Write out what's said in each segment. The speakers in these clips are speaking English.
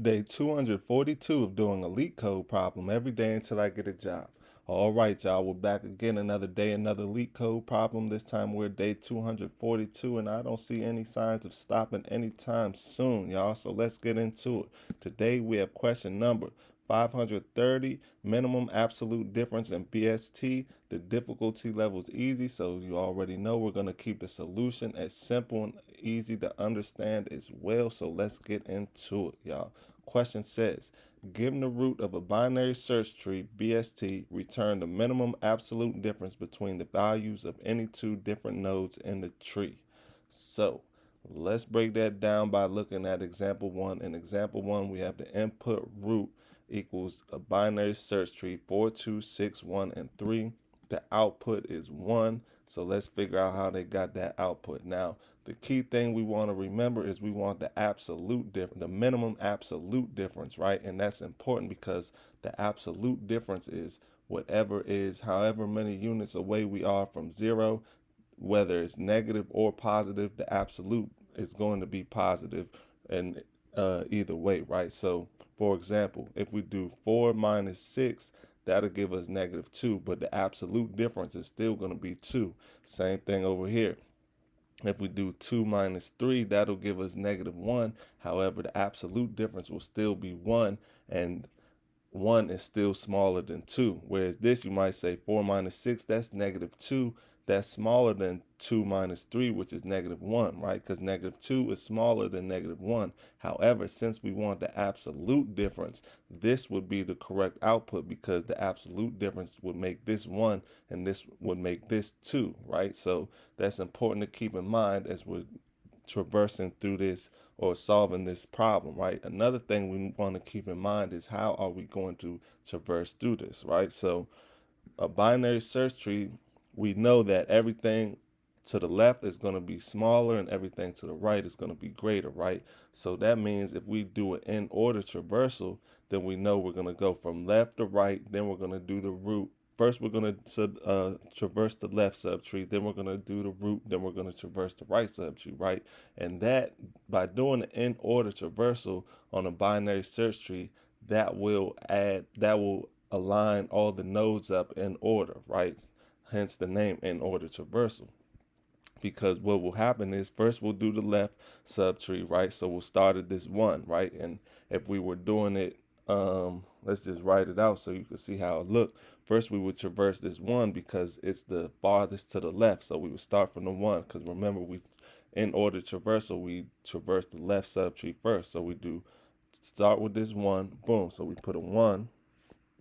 Day 242 of doing a LeetCode problem every day until I get a job. All right, y'all, we're back again. Another day, another LeetCode problem. This time we're day 242, and I don't see any signs of stopping anytime soon, y'all. So let's get into it. Today we have question number 530, minimum absolute difference in BST. The difficulty level is easy, so you already know we're going to keep the solution as simple and easy to understand as well. So let's get into it, y'all. Question says, given the root of a binary search tree, BST, return the minimum absolute difference between the values of any two different nodes in the tree. So let's break that down by looking at example one. In example one, we have the input root equals a binary search tree 4, 2, 6, 1, and 3. The output is 1. So let's figure out how they got that output. Now, the key thing we want to remember is we want the absolute difference, the minimum absolute difference, right? And that's important because the absolute difference is whatever is however many units away we are from zero, whether it's negative or positive, the absolute is going to be positive and either way, right? So, for example, if we do 4 minus 6, that'll give us negative 2, but the absolute difference is still going to be 2. Same thing over here. If we do 2 minus 3, that'll give us negative 1. However, the absolute difference will still be 1, and 1 is still smaller than 2. Whereas this, you might say 4 minus 6, that's negative 2. That's smaller than 2 minus 3, which is negative 1, right? Because negative 2 is smaller than negative 1. However, since we want the absolute difference, this would be the correct output because the absolute difference would make this 1 and this would make this 2, right? So that's important to keep in mind as we're traversing through this or solving this problem, right? Another thing we want to keep in mind is how are we going to traverse through this, right? So a binary search tree, we know that everything to the left is going to be smaller and everything to the right is going to be greater, right? So that means if we do an in order traversal, then we know we're going to go from left to right, then we're going to do the root. First, we're going to traverse the left subtree, then we're going to do the root, then we're going to traverse the right subtree, right? And that, by doing an in order traversal on a binary search tree, that will align all the nodes up in order, right? Hence the name in order traversal. Because what will happen is first we'll do the left subtree, right? So we'll start at this 1, right? And if we were doing it, let's just write it out so you can see how it looked. First we would traverse this 1 because it's the farthest to the left. So we would start from the 1 because remember we in order traversal, we traverse the left subtree first. So we do start with this 1, boom. So we put a 1,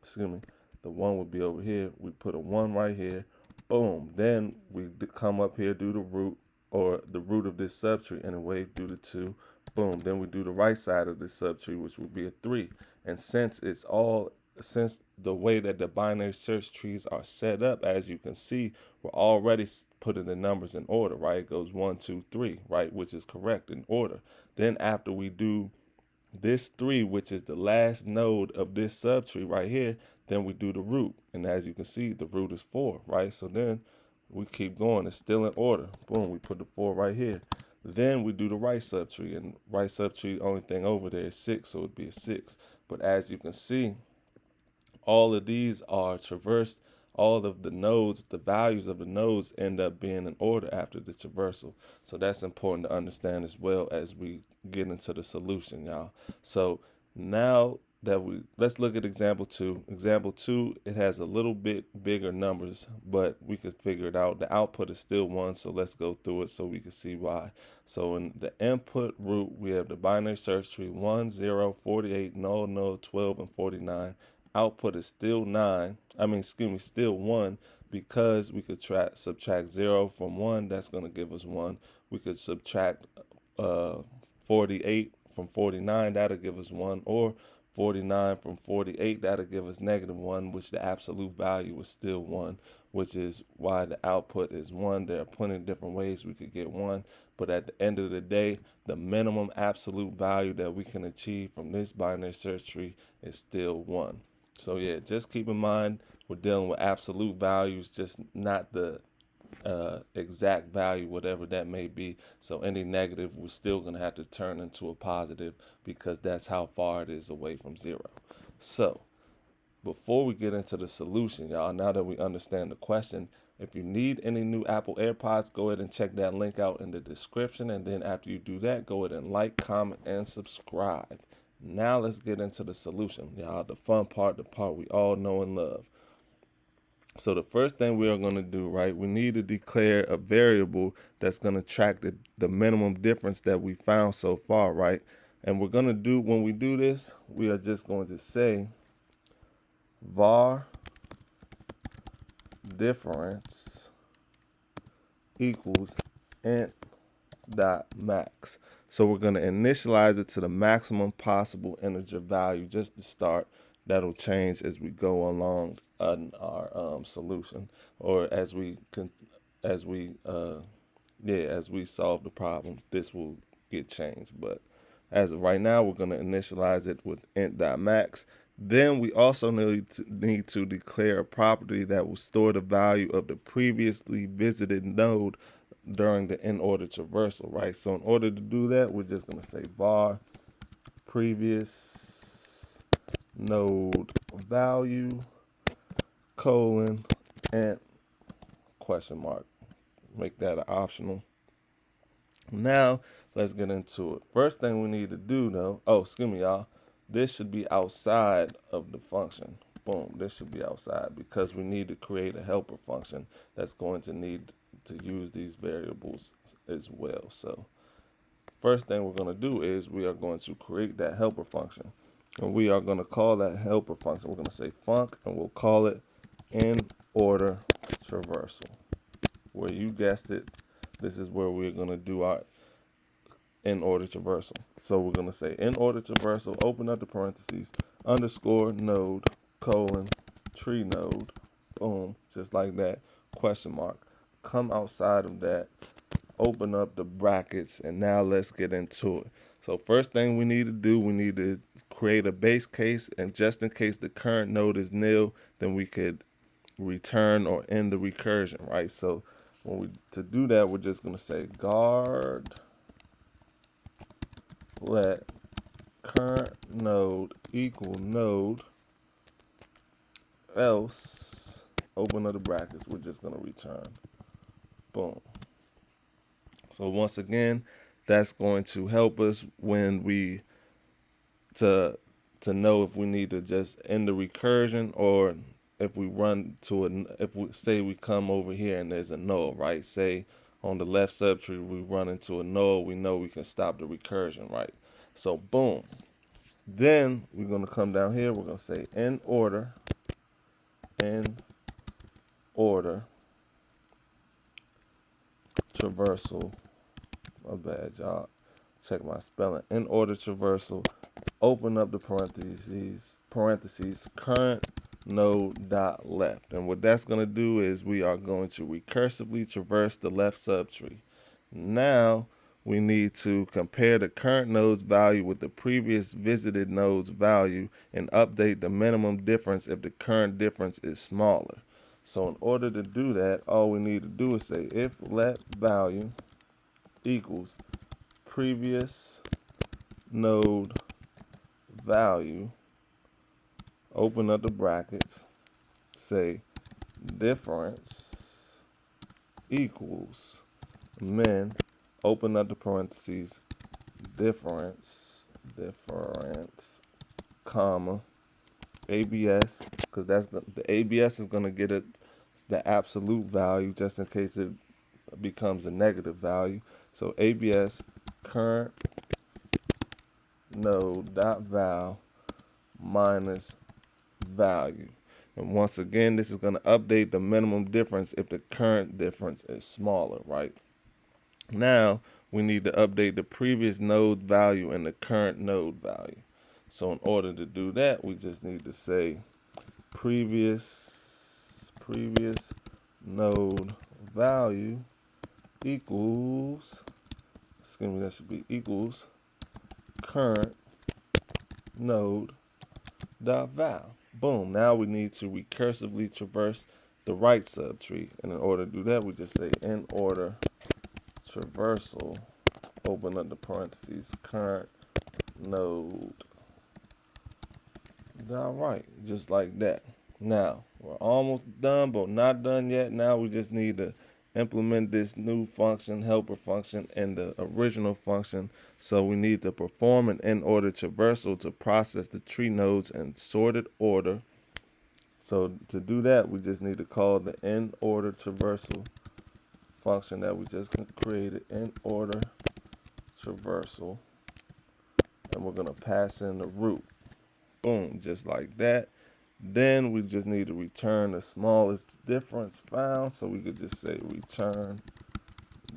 excuse me, the 1 would be over here. We put a 1 right here, boom. Then we come up here, do the root or the root of this subtree anyway, do the 2, boom. Then we do the right side of this subtree, which would be a 3. And since the way that the binary search trees are set up, as you can see, we're already putting the numbers in order, right? It goes 1, 2, 3, right? Which is correct in order. Then after we do this 3, which is the last node of this subtree right here, then we do the root. And as you can see, the root is 4, right? So then we keep going. It's still in order. Boom, we put the 4 right here. Then we do the right subtree. And right subtree, only thing over there is 6, so it'd be a 6. But as you can see, all of these are traversed. All of the nodes, the values of the nodes end up being in order after the traversal. So that's important to understand as well as we get into the solution, y'all. So now that let's look at example 2. Example 2, it has a little bit bigger numbers, but we could figure it out. The output is still 1, so let's go through it so we can see why. So in the input root, we have the binary search tree 1, 0, 48, null, null, 12, and 49. Output is still still 1 because we could subtract 0 from 1. That's going to give us 1. We could subtract 48 from 49. That'll give us 1. Or 49 from 48, that'll give us negative 1, which the absolute value is still 1, which is why the output is 1. There are plenty of different ways we could get 1, but at the end of the day, the minimum absolute value that we can achieve from this binary search tree is still 1. So yeah, just keep in mind we're dealing with absolute values, just not the exact value, whatever that may be. So any negative, we're still going to have to turn into a positive because that's how far it is away from 0. So before we get into the solution, y'all, now that we understand the question, if you need any new Apple AirPods, go ahead and check that link out in the description. And then after you do that, go ahead and like, comment, and subscribe. Now let's get into the solution, y'all, the fun part, the part we all know and love. So the first thing we are going to do, right, we need to declare a variable that's going to track the minimum difference that we found so far, right? And we're going to do, when we do this, we are just going to say var difference equals int dot max. So we're going to initialize it to the maximum possible integer value just to start. That'll change as we go along in our solution, or as we solve the problem. This will get changed, but as of right now, we're going to initialize it with int.max. Then we also need to declare a property that will store the value of the previously visited node during the in order traversal, right? So in order to do that, we're just going to say var previous node value colon int question mark. Make that an optional. Now let's get into it. First thing we need to do though, excuse me, y'all, this should be outside of the function. Boom, this should be outside because we need to create a helper function that's going to need to use these variables as well. So first thing we're going to do is we are going to create that helper function, and we are going to call that helper function, we're going to say func, and we'll call it in order traversal, where you guessed it, this is where we're going to do our in order traversal. So we're going to say in order traversal, open up the parentheses, underscore node colon tree node, boom, just like that, question mark. Come outside of that, open up the brackets, and now let's get into it. So first thing we need to do, we need to create a base case, and just in case the current node is nil, then we could return or end the recursion, right? So to do that, we're just going to say guard let current node equal node, else open up the brackets, we're just going to return. Boom. So once again, that's going to help us when we to know if we need to just end the recursion, or if we run to if we say we come over here and there's a null, right? Say on the left subtree we run into a null, we know we can stop the recursion, right? So boom. Then we're going to come down here, we're going to say in order traversal. My bad, y'all. Check my spelling. In order traversal, open up the parentheses, current node dot left. And what that's going to do is we are going to recursively traverse the left subtree. Now we need to compare the current node's value with the previous visited node's value and update the minimum difference if the current difference is smaller. So in order to do that, all we need to do is say if let value equals previous node value, open up the brackets, say difference equals min, open up the parentheses, difference, comma, ABS, because that's the ABS is going to get it the absolute value just in case it becomes a negative value. So ABS current node dot val minus value. And once again, this is going to update the minimum difference if the current difference is smaller, right? Now we need to update the previous node value and the current node value. So in order to do that, we just need to say previous node value equals, excuse me, that should be equals current node dot val. Boom. Now we need to recursively traverse the right subtree. And in order to do that, we just say in order traversal, open up the parentheses, current node. All right, just like that. Now, we're almost done, but not done yet. Now we just need to implement this new function, helper function, in the original function. So we need to perform an in-order traversal to process the tree nodes in sorted order. So to do that, we just need to call the in-order traversal function that we just created, in-order traversal, and we're going to pass in the root. Boom, just like that. Then we just need to return the smallest difference found. So we could just say return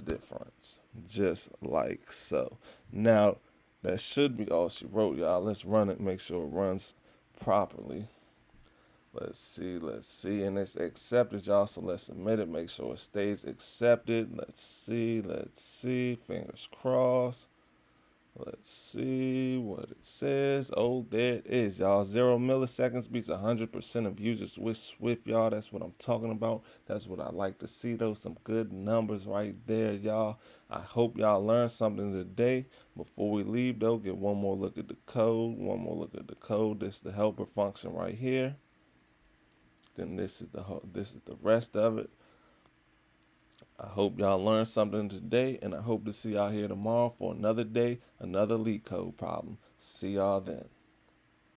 difference, just like so. Now, that should be all she wrote, y'all. Let's run it, make sure it runs properly. Let's see, and it's accepted, y'all, so let's submit it, make sure it stays accepted. Let's see, fingers crossed. Let's see what it says. Oh, there it is, y'all. 0 milliseconds beats 100% of users with Swift, y'all. That's what I'm talking about. That's what I like to see, though. Some good numbers right there, y'all. I hope y'all learned something today. Before we leave, though, get one more look at the code. This is the helper function right here. Then this is the rest of it. I hope y'all learned something today, and I hope to see y'all here tomorrow for another day, another LeetCode problem. See y'all then.